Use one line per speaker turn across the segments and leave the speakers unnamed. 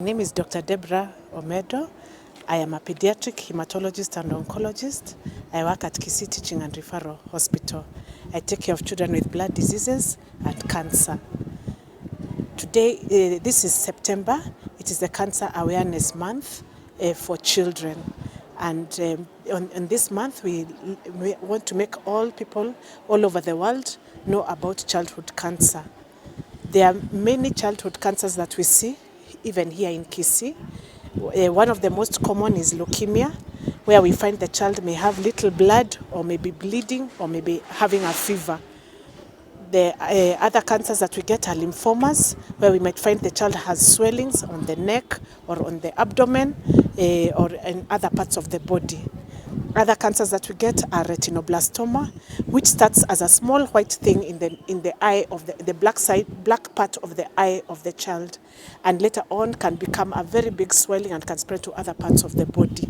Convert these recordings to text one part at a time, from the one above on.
My name is Dr. Deborah Omeddo. I am a pediatric hematologist and oncologist. I work at Kisii Teaching and Referral Hospital. I take care of children with blood diseases and cancer. Today, this is September. It is the Cancer Awareness Month for children. And in this month, we want to make all people all over the world know about childhood cancer. There are many childhood cancers that we see, even here in Kisii. One of the most common is leukemia, where we find the child may have little blood or may be bleeding or may be having a fever. The other cancers that we get are lymphomas, where we might find the child has swellings on the neck or on the abdomen or in other parts of the body. Other cancers that we get are retinoblastoma, which starts as a small white thing in the eye of the black part of the eye of the child, and later on can become a very big swelling and can spread to other parts of the body.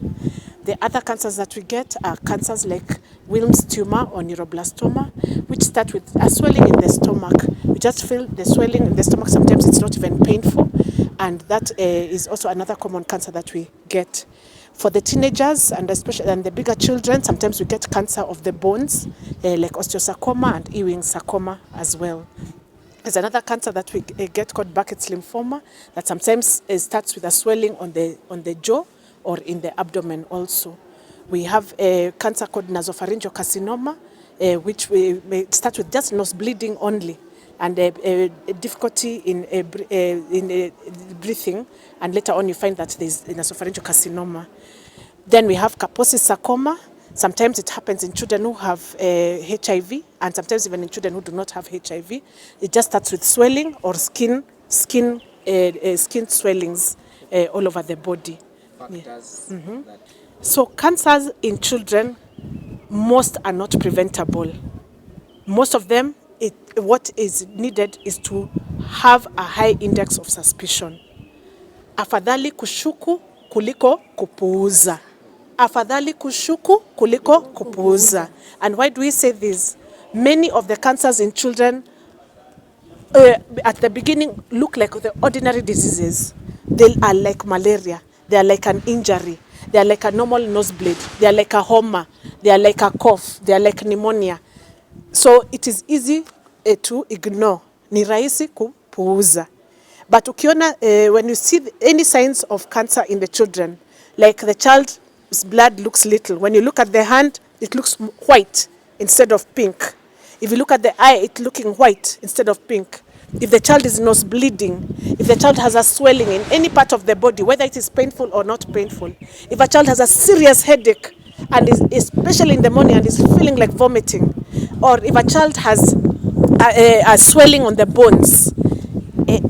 The other cancers that we get are cancers like Wilms tumor or neuroblastoma, which start with a swelling in the stomach. We just feel the swelling in the stomach. Sometimes it's not even painful, and that is also another common cancer that we get. For the teenagers and especially the bigger children, sometimes we get cancer of the bones, like osteosarcoma and Ewing sarcoma as well. There's another cancer that we get called Burkitt's lymphoma that sometimes starts with a swelling on the jaw or in the abdomen also. We have a cancer called nasopharyngeal carcinoma, which may start with just nose bleeding only, and a difficulty in breathing, and later on you find that there's nasopharyngeal carcinoma. Then we have Kaposi's sarcoma. Sometimes it happens in children who have HIV, and sometimes even in children who do not have HIV. It just starts with swelling or skin swellings all over the body.
Factors that...
So cancers in children, most are not preventable. Most of them, what is needed is to have a high index of suspicion. Afadhali kushuku kuliko kupuuza. Afadhali kushuku kuliko kupuuza. And why do we say this? Many of the cancers in children at the beginning look like the ordinary diseases. They are like malaria. They are like an injury. They are like a normal nosebleed. They are like a homa. They are like a cough. They are like pneumonia. So it is easy to ignore. Ni rahisi kupuuza. But ukiona, when you see any signs of cancer in the children, like the child's blood looks little. When you look at the hand, it looks white instead of pink. If you look at the eye, it's looking white instead of pink. If the child is nose bleeding, if the child has a swelling in any part of the body, whether it is painful or not painful, if a child has a serious headache, and is especially in the morning and is feeling like vomiting, or if a child has a swelling on the bones,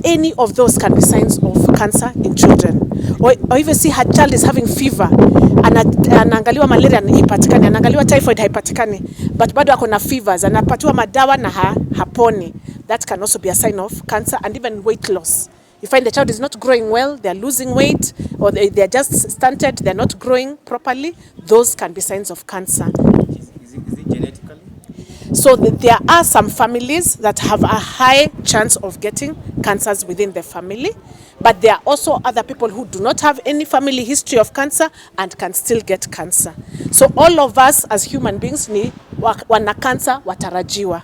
any of those can be signs of cancer in children. Or even see her child is having fever, anaangaliwa malaria haipatikani, anaangaliwa typhoid haipatikani, but bado ako na fevers, anapatiwa madawa na haponi. That can also be a sign of cancer. And even weight loss. You find the child is not growing well, they're losing weight, or they're just stunted, they're not growing properly. Those can be signs of cancer.
Is it genetically?
So there are some families that have a high chance of getting cancers within the family, but there are also other people who do not have any family history of cancer and can still get cancer. So all of us as human beings ni wana cancer watarajiwa.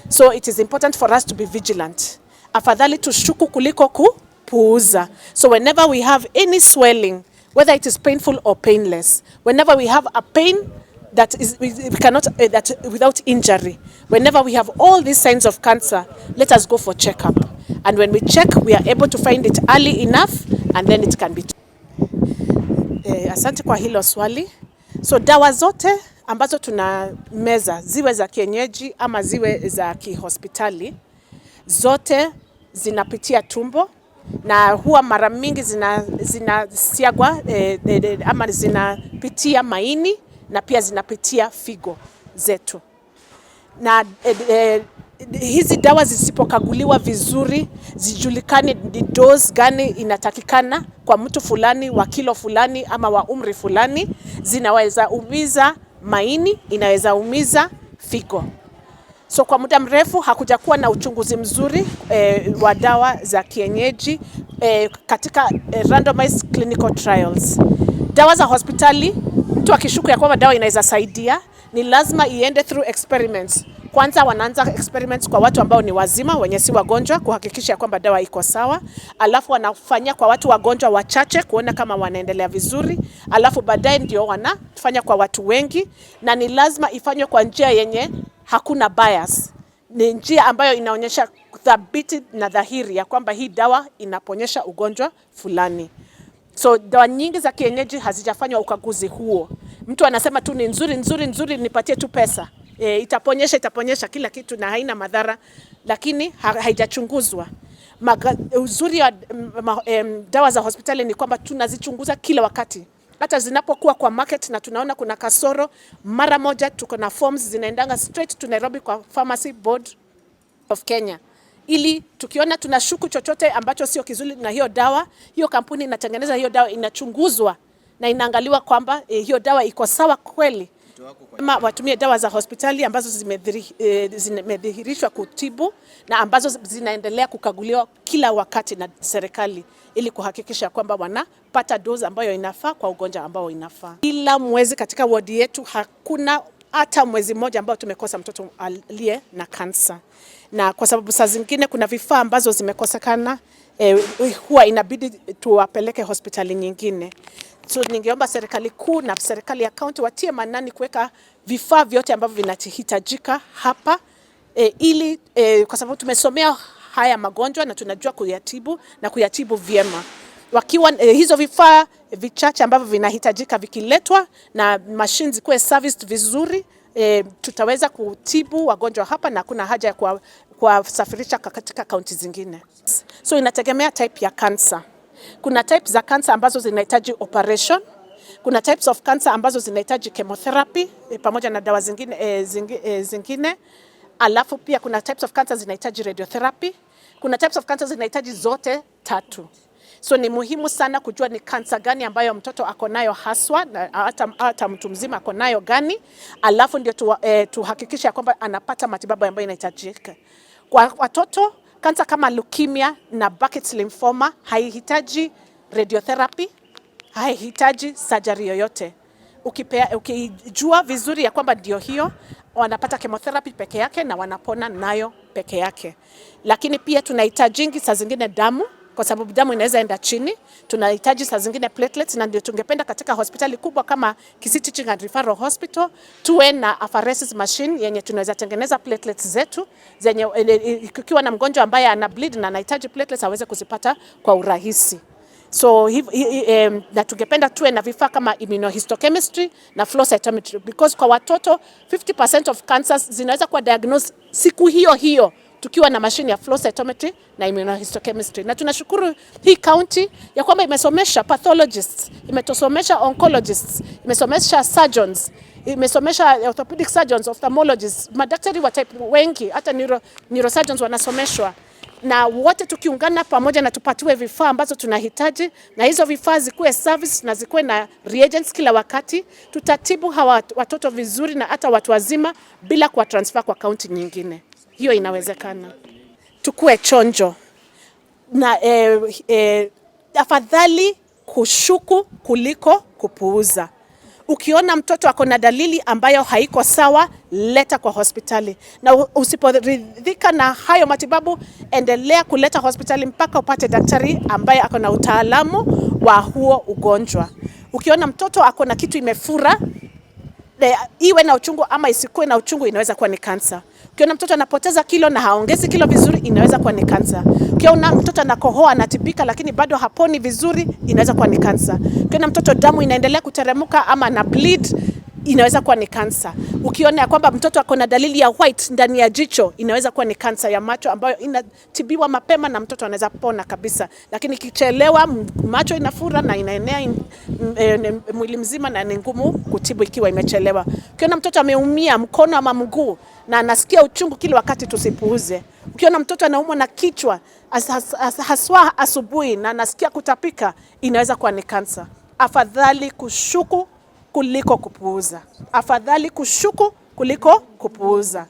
So it is important for us to be vigilant. Afadhali tushuku kuliko kupuuza. So whenever we have any swelling, whether it is painful or painless, whenever we have a pain that is we cannot that without injury, whenever we have all these signs of cancer, let us go for checkup. And when we check, we are able to find it early enough, and then it can be. Asante kwa hilo swali. So dawa zote ambazo tuna meza, ziwe za kienyeji ama ziwe za kihospitali, zote zinapitia tumbo, na huwa mara mingi zinasiagwa ama zinapitia maini, na pia zinapitia figo zetu. Na hizi dawa zisipokaguliwa vizuri, zijulikane ni dose gani inatakikana kwa mtu fulani wa kilo fulani ama wa umri fulani, zinaweza umiza maini, inaweza umiza figo. So kwa muda mrefu hakuja kuwa na uchunguzi mzuri wa dawa za kienyeji katika randomized clinical trials. Dawa za hospitali, mtu akishuku ya kwamba dawa inaweza saidia, ni lazima iende through experiments. Kwanza wanaanza experiments kwa watu ambao ni wazima, wenye si wagonjwa, kuhakikisha kwamba dawa iko sawa. Alafu wanafanya kwa watu wagonjwa wachache kuona kama wanaendelea vizuri. Alafu baadaye ndio wanafanya kwa watu wengi, na ni lazima ifanywe kwa njia yenye hakuna bias. Ni njia ambayo inaonyesha thabiti na dhahiri ya kwamba hii dawa inaponyesha ugonjwa fulani. So dawa nyingi za kienyeji hazijafanywa ukaguzi huo. Mtu anasema tu ni nzuri, nipatie tu pesa. Itaponyesha kila kitu na haina madhara, lakini haijachunguzwa. Uzuri wa dawa za hospitali ni kwamba tunazichunguza kila wakati. Hata zinapokuwa kwa market na tunaona kuna kasoro, mara moja tuko na forms zinaendanga straight to Nairobi kwa Pharmacy Board of Kenya. Ili tukiona tunashuku chochote ambacho sio kizuri na hiyo dawa, hiyo kampuni inatengeneza hiyo dawa inachunguzwa na inaangaliwa kwamba hiyo dawa iko sawa kweli. Kama watumie dawa za hospitali ambazo zimedhihirishwa kutibu na ambazo zinaendelea kukaguliwa kila wakati na serikali, ili kuhakikisha kwamba wanapata dozi ambayo inafaa kwa ugonjwa ambao inafaa. Kila mwezi katika wadi yetu hakuna hata mwezi mmoja ambao tumekosa mtoto aliye na kansa. Na kwa sababu saa zingine kuna vifaa ambazo zimekosekana, huwa inabidi tuwapeleke hospitali nyingine. So ningeomba serikali kuu na serikali ya kaunti watie manani kuweka vifaa vyote ambavyo vinahitajika hapa, ili kwa sababu tumesomea haya magonjwa na tunajua kuyatibu na kuyatibu vyema. Wakiwa hizo vifaa vichache ambavyo vinahitajika vikiletwa na machines kuwe serviced vizuri, tutaweza kutibu wagonjwa hapa na kuna haja ya kuwasafirisha katika kaunti zingine. So inategemea type ya cancer. Kuna types za cancer ambazo zinahitaji operation. Kuna types of cancer ambazo zinahitaji chemotherapy pamoja na dawa zingine. Alafu pia kuna types of cancer zinahitaji radiotherapy. Kuna types of cancer zinahitaji zote tatu. So ni muhimu sana kujua ni kansa gani ambayo mtoto ako nayo haswa, na hata mtu mzima ako nayo gani. Alafu ndio tuhakikisha kwamba anapata matibabu ambayo inahitajika. Kwa watoto, kansa kama leukemia na Burkitt's lymphoma haihitaji radiotherapy, haihitaji surgery yoyote. Ukijua vizuri ya kwamba ndio hiyo, wanapata chemotherapy peke yake na wanapona nayo peke yake. Lakini pia tunahitaji saa zingine damu, kwa sababu damu inaweza enda chini. Tunahitaji saa zingine platelets, na ndio tungependa katika hospitali kubwa kama Kisii Teaching and Referral Hospital tuwe na apheresis machine yenye tunaweza tengeneza platelets zetu zenye kukiwa na mgonjwa ambaye ana bleed na anahitaji platelets aweze kuzipata kwa urahisi. So na tungependa tuwe na vifaa kama immunohistochemistry na flow cytometry, because kwa watoto 50% of cancers zinaweza kuwa diagnosed siku hiyo hiyo tukiwa na mashine ya flow cytometry na immunohistochemistry. Na tunashukuru hii county ya kwamba imesomesha pathologists, imesomesha oncologists, imesomesha surgeons, imesomesha orthopedic surgeons, ophthalmologists, madaktari wa type wengi, hata neurosurgeons wanasomeshwa. Na wote tukiungana pamoja na tupatiwe vifaa ambazo tunahitaji, na hizo vifaa zikuwe service na zikuwe na reagents kila wakati, tutatibu hawa watoto vizuri na hata watu wazima bila kuwa transfer kwa kaunti nyingine. Hiyo inawezekana. Tukue chonjo na afadhali kushuku kuliko kupuuza. Ukiona mtoto ako na dalili ambayo haiko sawa, leta kwa hospitali. Na usiporidhika na hayo matibabu, endelea kuleta hospitali mpaka upate daktari ambaye ako na utaalamu wa huo ugonjwa. Ukiona mtoto ako na kitu imefura, iwe na uchungu ama isikuwe na uchungu, inaweza kuwa ni kansa. Ukiona mtoto anapoteza kilo na haongezi kilo vizuri, inaweza kuwa ni kansa. Ukiona mtoto anakohoa, anatibika lakini bado haponi vizuri, inaweza kuwa ni kansa. Ukiona mtoto damu inaendelea kuteremka ama ana bleed, inaweza kuwa ni kansa. Ukiona kwamba mtoto ako na dalili ya white ndani ya jicho, inaweza kuwa ni kansa ya macho ambayo inatibiwa mapema na mtoto anaweza pona kabisa. Lakini kichelewa, macho inafura na inaenea mwili mzima na ni ngumu kutibu ikiwa imechelewa. Ukiona mtoto ameumia mkono ama mguu na anasikia uchungu kila wakati, tusipuuze. Ukiona mtoto anaumwa na kichwa haswa asubuhi na anasikia kutapika, inaweza kuwa ni kansa. Afadhali kushuku kuliko kupuuza. Afadhali kushuku kuliko kupuuza.